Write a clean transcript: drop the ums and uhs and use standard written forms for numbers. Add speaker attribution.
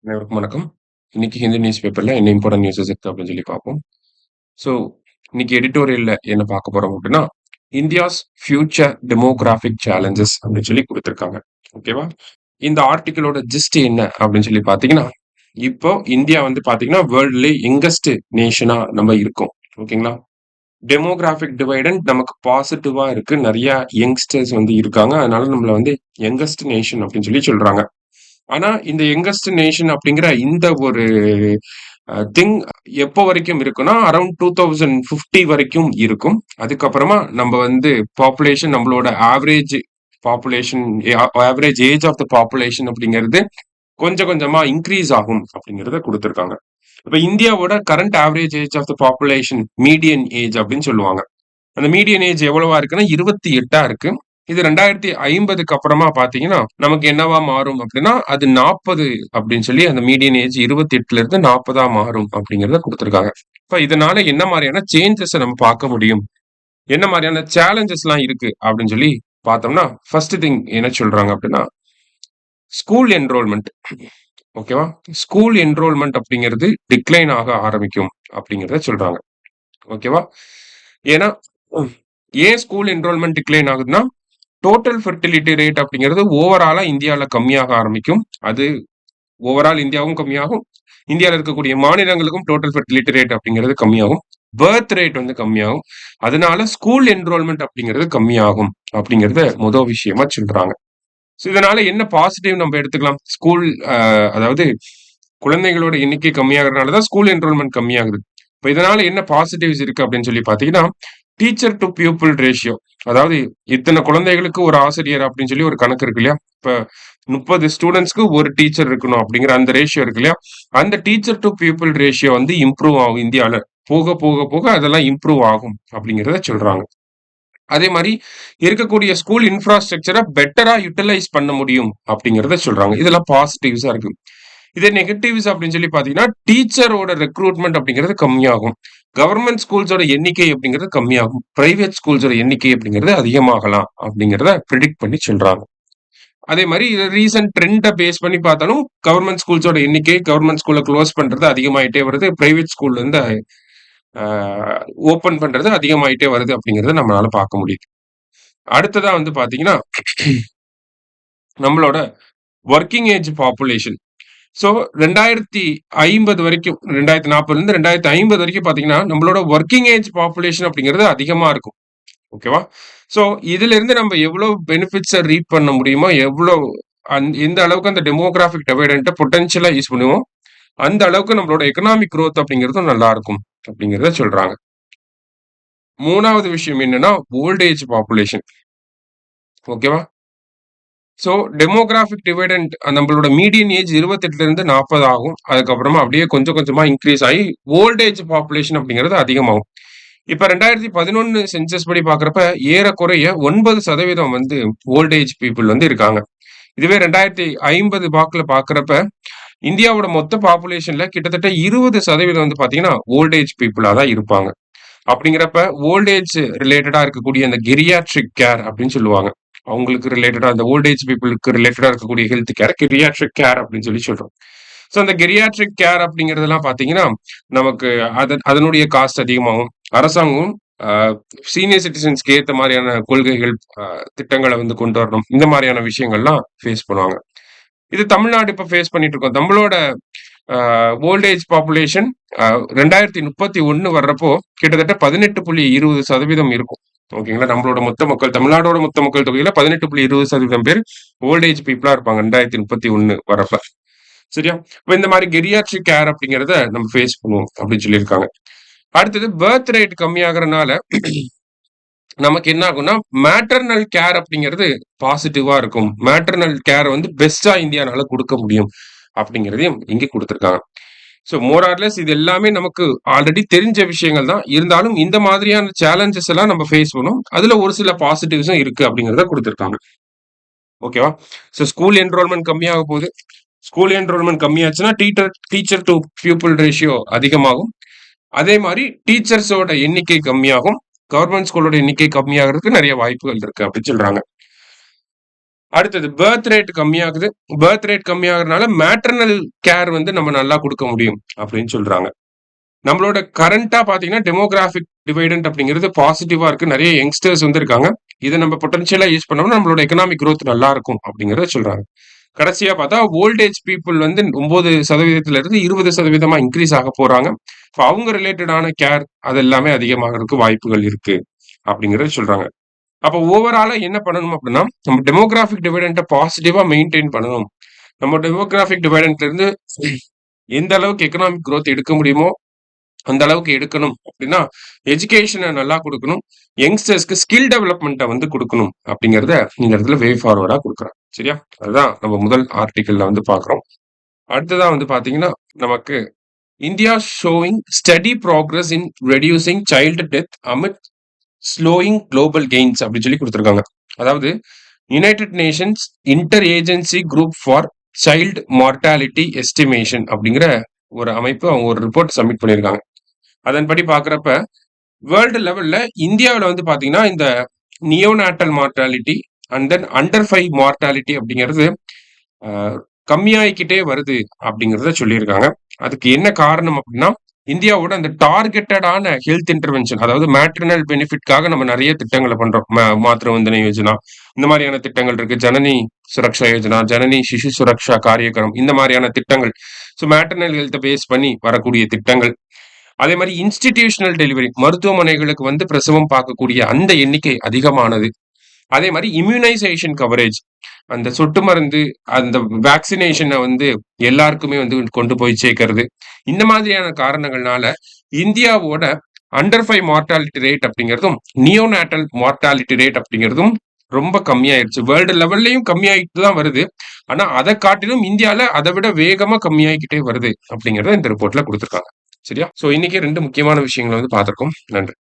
Speaker 1: அனைவருக்கும் வணக்கம். இன்னைக்கு ஹிந்து நியூஸ் பேப்பர்ல என்ன இம்பார்ட்டன்ட் நியூஸஸ் இருக்கு அப்படின்னு சொல்லி பார்ப்போம். ஸோ இன்னைக்கு எடிட்டோரியல்ல என்ன பார்க்க போறோம் அப்படின்னா, இந்தியாஸ் ஃபியூச்சர் டெமோகிராஃபிக் சேலஞ்சஸ் அப்படின்னு சொல்லி கொடுத்துருக்காங்க. ஓகேவா? இந்த ஆர்டிக்கிளோட ஜிஸ்ட் என்ன அப்படின்னு சொல்லி பார்த்தீங்கன்னா, இப்போ இந்தியா வந்து பார்த்தீங்கன்னா வேர்ல்ட்லேயே யங்கஸ்ட் நேஷனா நம்ம இருக்கோம். ஓகேங்களா? டெமோகிராஃபிக் டிவைடண்ட் நமக்கு பாசிட்டிவா இருக்கு. நிறைய யங்ஸ்டர்ஸ் வந்து இருக்காங்க. அதனால நம்மள வந்து யங்கஸ்ட் நேஷன் அப்படின்னு சொல்லி சொல்றாங்க. ஆனா இந்த யங்கஸ்ட் நேஷன் அப்படிங்கிற இந்த ஒரு திங் எப்போ வரைக்கும் இருக்குன்னா அரௌண்ட் 2050 வரைக்கும் இருக்கும். அதுக்கப்புறமா நம்ம வந்து பாப்புலேஷன் நம்மளோட average population average age of the population அப்படிங்கிறது கொஞ்சம் கொஞ்சமா இன்க்ரீஸ் ஆகும் அப்படிங்கறத கொடுத்திருக்காங்க. இப்ப இந்தியாவோட current average age of the population median age அப்படின்னு சொல்லுவாங்க. அந்த மீடியன் ஏஜ் எவ்வளவா இருக்குன்னா 28 இருக்கு. இது 2050க்கு அப்புறமா பாத்தீங்கன்னா நமக்கு என்னவா மாறும் அப்படின்னா அது 40 அப்படின்னு சொல்லி அந்த மீடியன் ஏஜ் 28ல இருந்து 40ஆ மாறும் அப்படிங்கறத கொடுத்திருக்காங்க. இப்ப இதனால என்ன மாதிரியான சேஞ்சஸ் நம்ம பார்க்க முடியும், என்ன மாதிரியான சேலஞ்சஸ் எல்லாம் இருக்கு அப்படின்னு சொல்லி பார்த்தோம்னா, ஃபர்ஸ்ட் திங் என்ன சொல்றாங்க அப்படின்னா ஸ்கூல் என்ரோல்மெண்ட். ஓகேவா? ஸ்கூல் என்ரோல்மெண்ட் அப்படிங்கிறது டிக்ளைன் ஆக ஆரம்பிக்கும் அப்படிங்கறத சொல்றாங்க. ஓகேவா? ஏன்னா ஏன் ஸ்கூல் என்ரோல்மெண்ட் டிக்ளைன் ஆகுதுன்னா டோட்டல் ஃபெர்டிலிட்டி ரேட் அப்படிங்கிறது ஓவராலா இந்தியாவில் கம்மியாக ஆரம்பிக்கும். அது ஓவரால் இந்தியாவும் கம்மியாகும். இந்தியாவில் இருக்கக்கூடிய மாநிலங்களுக்கும் டோட்டல் ஃபெர்டிலிட்டி ரேட் அப்படிங்கிறது கம்மியாகும். பர்த் ரேட் வந்து கம்மியாகும். அதனால ஸ்கூல் என்ரோல்மெண்ட் அப்படிங்கிறது கம்மியாகும் அப்படிங்கறத முதல் விஷயமா சொல்றாங்க. இதனால என்ன பாசிட்டிவ் நம்ம எடுத்துக்கலாம்? ஸ்கூல் அதாவது குழந்தைகளோட எண்ணிக்கை கம்மியாகிறதுனாலதான் ஸ்கூல் என்ரோல்மெண்ட் கம்மியாகுது. இப்ப இதனால என்ன பாசிட்டிவ்ஸ் இருக்கு அப்படின்னு சொல்லி பாத்தீங்கன்னா, டீச்சர் டு பியூப்பிள் ரேஷியோ, அதாவது இத்தனை குழந்தைகளுக்கு ஒரு ஆசிரியர் அப்படின்னு சொல்லி ஒரு கணக்கு இருக்கு இல்லையா? இப்ப 30 ஸ்டூடெண்ட்ஸ்க்கு ஒரு டீச்சர் இருக்கணும் அப்படிங்கிற அந்த ரேஷியோ இருக்கு இல்லையா? அந்த டீச்சர் டு பியூப்பிள் ரேஷியோ வந்து இம்ப்ரூவ் ஆகும் இந்தியால. போக போக போக அதெல்லாம் இம்ப்ரூவ் ஆகும் அப்படிங்கறத சொல்றாங்க. அதே மாதிரி இருக்கக்கூடிய ஸ்கூல் இன்ஃப்ராஸ்ட்ரக்சரை பெட்டரா யூட்டிலைஸ் பண்ண முடியும் அப்படிங்கறத சொல்றாங்க. இதெல்லாம் பாசிட்டிவ்ஸா இருக்கு. இதே நெகட்டிவ்ஸ் அப்படின்னு சொல்லி பாத்தீங்கன்னா டீச்சரோட ரெக்ரூட்மெண்ட் அப்படிங்கிறது கம்மியாகும். கவர்மெண்ட் ஸ்கூல்ஸோட எண்ணிக்கை அப்படிங்கிறது கம்மியாகும். பிரைவேட் ஸ்கூல்ஸோட எண்ணிக்கை அப்படிங்கிறது அதிகமாகலாம் அப்படிங்கறத ப்ரிடிக்ட் பண்ணி சொல்றாங்க. அதே மாதிரி ரீசன்ட் ட்ரெண்டை பேஸ் பண்ணி பார்த்தாலும் கவர்மெண்ட் ஸ்கூல்ஸோட எண்ணிக்கை கவர்மெண்ட் ஸ்கூல்ல க்ளோஸ் பண்றது அதிகமாயிட்டே வருது. பிரைவேட் ஸ்கூல்ல இருந்து ஓபன் பண்றது அதிகமாயிட்டே வருது அப்படிங்கறத நம்மளால பார்க்க முடியுது. அடுத்ததா வந்து பாத்தீங்கன்னா நம்மளோட ஒர்க்கிங் ஏஜ் பாப்புலேஷன். ஸோ 2050 வரைக்கும் 2040ல இருந்து 2050 வரைக்கும் பாத்தீங்கன்னா நம்மளோட ஒர்க்கிங் ஏஜ் பாப்புலேஷன் அப்படிங்கிறது அதிகமா இருக்கும். ஓகேவா? ஸோ இதுல இருந்து நம்ம எவ்வளவு பெனிஃபிட்ஸை ரீப் பண்ண முடியுமோ, எவ்வளவு எந்த அளவுக்கு அந்த டெமோகிராபிக் டிவைடண்ட்டை பொட்டன்ஷியலா யூஸ் பண்ணுவோம், அந்த அளவுக்கு நம்மளோட எக்கனாமிக் growth அப்படிங்கிறதும் நல்லா இருக்கும் அப்படிங்கிறத சொல்றாங்க. மூணாவது விஷயம் என்னன்னா ஓல்ட் ஏஜ் பாப்புலேஷன். ஓகேவா? ஸோ டெமோகிராபிக் டிவைடண்ட் நம்மளோட மீடியன் ஏஜ் 28ல இருந்து 40 ஆகும். அதுக்கப்புறமா அப்படியே கொஞ்சம் கொஞ்சமா இன்க்ரீஸ் ஆகி ஓல்ட் ஏஜ் பாப்புலேஷன் அப்படிங்கிறது அதிகமாகும். இப்ப 2011 சென்சஸ் படி பாக்குறப்ப ஏறக்குறைய 9% வந்து ஓல்ட் ஏஜ் பீப்புள் வந்து இருக்காங்க. இதுவே 2050 வாக்குல பாக்குறப்ப இந்தியாவோட மொத்த பாப்புலேஷன்ல கிட்டத்தட்ட 20% வந்து பாத்தீங்கன்னா ஓல்ட் ஏஜ் பீப்புளா தான் இருப்பாங்க. அப்படிங்கிறப்ப ஓல்ட் ஏஜ் ரிலேட்டடா இருக்கக்கூடிய அந்த கெரியாட்ரிக் கேர் அப்படின்னு சொல்லுவாங்க. அவங்களுக்கு ரிலேட்டடா அந்த ஓல்ட் ஏஜ் பீப்புளுக்கு ரிலேட்டடா இருக்கக்கூடிய ஹெல்த் கேர் கெரியாட்ரிக் கேர் அப்படின்னு சொல்லி சொல்றோம். ஸோ அந்த கெரியாட்ரிக் கேர் அப்படிங்கறதெல்லாம் பாத்தீங்கன்னா நமக்கு அதனுடைய காஸ்ட் அதிகமாகும். அரசாங்கம் சீனியர் சிட்டிசன்ஸ்க்கு ஏத்த மாதிரியான கொள்கைகள் திட்டங்களை வந்து கொண்டு வரணும். இந்த மாதிரியான விஷயங்கள்லாம் ஃபேஸ் பண்ணுவாங்க. இது தமிழ்நாடு இப்ப ஃபேஸ் பண்ணிட்டு இருக்கோம். நம்மளோட ஓல்ட் ஏஜ் பாப்புலேஷன் 2031 வர்றப்போ கிட்டத்தட்ட 18.20% இருக்கும். ஓகேங்களா? நம்மளோட மொத்த மக்கள் தமிழ்நாடோட மொத்த மக்கள் தொகையில 18.20% பேர் ஓல்ட் ஏஜ் பீப்புளா இருப்பாங்க 2031 வரப்ப. சரியா? இப்ப இந்த மாதிரி கெரியாட்ரிக் கேர் அப்படிங்கறத நம்ம ஃபேஸ் பண்ணுவோம் அப்படின்னு சொல்லியிருக்காங்க. அடுத்தது பர்த் ரேட் கம்மியாகறனால நமக்கு என்ன ஆகும்னா மேட்டர்னல் கேர் அப்படிங்கிறது பாசிட்டிவா இருக்கும். மேட்டர்னல் கேர் வந்து பெஸ்டா இந்தியானால கொடுக்க முடியும் அப்படிங்கிறதையும் இங்க கொடுத்திருக்காங்க. ஸோ மோர் ஆர் லெஸ் இது எல்லாமே நமக்கு ஆல்ரெடி தெரிஞ்ச விஷயங்கள் தான். இருந்தாலும் இந்த மாதிரியான சேலஞ்சஸ் எல்லாம் நம்ம ஃபேஸ் பண்ணும். அதுல ஒரு சில பாசிட்டிவ்ஸும் இருக்கு அப்படிங்கறத கொடுத்திருக்காங்க. ஓகேவா? ஸோ ஸ்கூல் என்ரோல்மெண்ட் கம்மியாக போகுது. ஸ்கூல் என்ரோல்மெண்ட் கம்மியாச்சுன்னா டீச்சர் டு பியூப்பிள் ரேஷியோ அதிகமாகும். அதே மாதிரி டீச்சர்ஸோட எண்ணிக்கை கம்மியாகும். கவர்மெண்ட் ஸ்கூலோட எண்ணிக்கை கம்மியாகிறதுக்கு நிறைய வாய்ப்புகள் இருக்கு அப்படின்னு சொல்றாங்க. அடுத்தது பர்த் ரேட் கம்மியாகுது. பர்த் ரேட் கம்மியாகறனால மேட்டர்னல் கேர் வந்து நம்ம நல்லா குடுக்க முடியும் அப்படின்னு சொல்றாங்க. நம்மளோட கரண்ட்டா பார்த்தீங்கன்னா, டெமோகிராபிக் டிவைடண்ட் அப்படிங்கிறது பாசிட்டிவா இருக்கு. நெறைய யங்ஸ்டர்ஸ் வந்து இருக்காங்க. இத நம்ம பொட்டன்ஷியலா யூஸ் பண்ணோம்னா, நம்மளோட எக்கனாமிக் குரோத் நல்லா இருக்கும் அப்படிங்கிறத சொல்றாங்க. கடைசியா பார்த்தா, ஓல்ட் ஏஜ் பீப்பிள் வந்து 9% இருந்து 20% இன்கிரீஸ் ஆக போறாங்க. அவங்க ரிலேட்டடான கேர் அது எல்லாமே அதிகமாகறதுக்கு வாய்ப்புகள் இருக்கு அப்படிங்கிறத சொல்றாங்க. அப்ப ஓவராலா என்ன பண்ணணும் அப்படின்னா, நம்ம டெமோகிராபிக் டிவிடெண்ட பாசிட்டிவா மெயின்டெயின் பண்ணணும். நம்ம டெமோகிராபிக் டிவிடெண்ட்ல இருந்து எந்த அளவுக்கு எக்கனாமிக் குரோத் எடுக்க முடியுமோ, அந்த அளவுக்கு எடுக்கணும் அப்படின்னா, எஜுகேஷன நல்லா குடுக்கணும். யங்ஸ்டர்ஸ்க்கு ஸ்கில் டெவலப்மெண்ட்ட வந்து குடுக்கணும் அப்படிங்கிறத இந்த இடத்துல வே ஃபார்வர்டா குடுக்குறேன். சரியா? அதுதான் நம்ம முதல் ஆர்டிக்கிள்ல வந்து பார்க்கிறோம். அடுத்ததா வந்து பார்த்தீங்கன்னா, நமக்கு India showing study progress in reducing child death amid slowing global gains அப்படின்னு சொல்லி குடுத்திருக்காங்க. அதாவது United Nations inter agency group for child mortality estimation அப்படிங்கிற ஒரு அமைப்பு அவங்க ஒரு ரிப்போர்ட் சப்மிட் பண்ணியிருக்காங்க. அதன்படி பார்க்கிறப்ப வேர்ல்டு லெவல்ல இந்தியாவுல வந்து பாத்தீங்கன்னா இந்த neonatal mortality and then under 5 mortality அப்படிங்கிறது கம்மியாயிக்கிட்டே வருது அப்படிங்கிறத சொல்லியிருக்காங்க. அதுக்கு என்ன காரணம் அப்படின்னா, இந்தியாவோட அந்த டார்கெட்டடான ஹெல்த் இன்டர்வென்ஷன் அதாவது மேட்ரினல் பெனிஃபிட்காக நம்ம நிறைய திட்டங்கள பண்றோம். மாத்ரு வந்தன யோஜனா இந்த மாதிரியான திட்டங்கள் இருக்கு. ஜனனி சுரக்ஷா யோஜனா, ஜனனி சிசு சுரக்ஷா காரியக்ரம் இந்த மாதிரியான திட்டங்கள். ஸோ மேட்டர்னல் ஹெல்த்த பேஸ் பண்ணி வரக்கூடிய திட்டங்கள். அதே மாதிரி இன்ஸ்டிடியூஷனல் டெலிவரி மருத்துவமனைகளுக்கு வந்து பிரசவம் பார்க்கக்கூடிய அந்த எண்ணிக்கை அதிகமானது. அதே மாதிரி இம்யூனைசேஷன் கவரேஜ் அந்த சொட்டு மருந்து அந்த வேக்சினேஷனை வந்து எல்லாருக்குமே வந்து கொண்டு போய் சேர்க்கறது. இந்த மாதிரியான காரணங்கள்னால இந்தியாவோட அண்டர் 5 மார்டாலிட்டி ரேட் அப்படிங்கிறதும் நியோநாட்டல் மார்டாலிட்டி ரேட் அப்படிங்கிறதும் ரொம்ப கம்மியாயிருச்சு. வேர்ல்டு லெவல்லயும் கம்மியாயிட்டு தான் வருது. ஆனா அதை காட்டிலும் இந்தியால அதை விட வேகமா கம்மியாகிக்கிட்டே வருது அப்படிங்கறத இந்த ரிப்போர்ட்ல கொடுத்திருக்காங்க. சரியா? சோ இன்னைக்கு 2 முக்கியமான விஷயங்களை வந்து பார்த்திருக்கோம். நன்றி.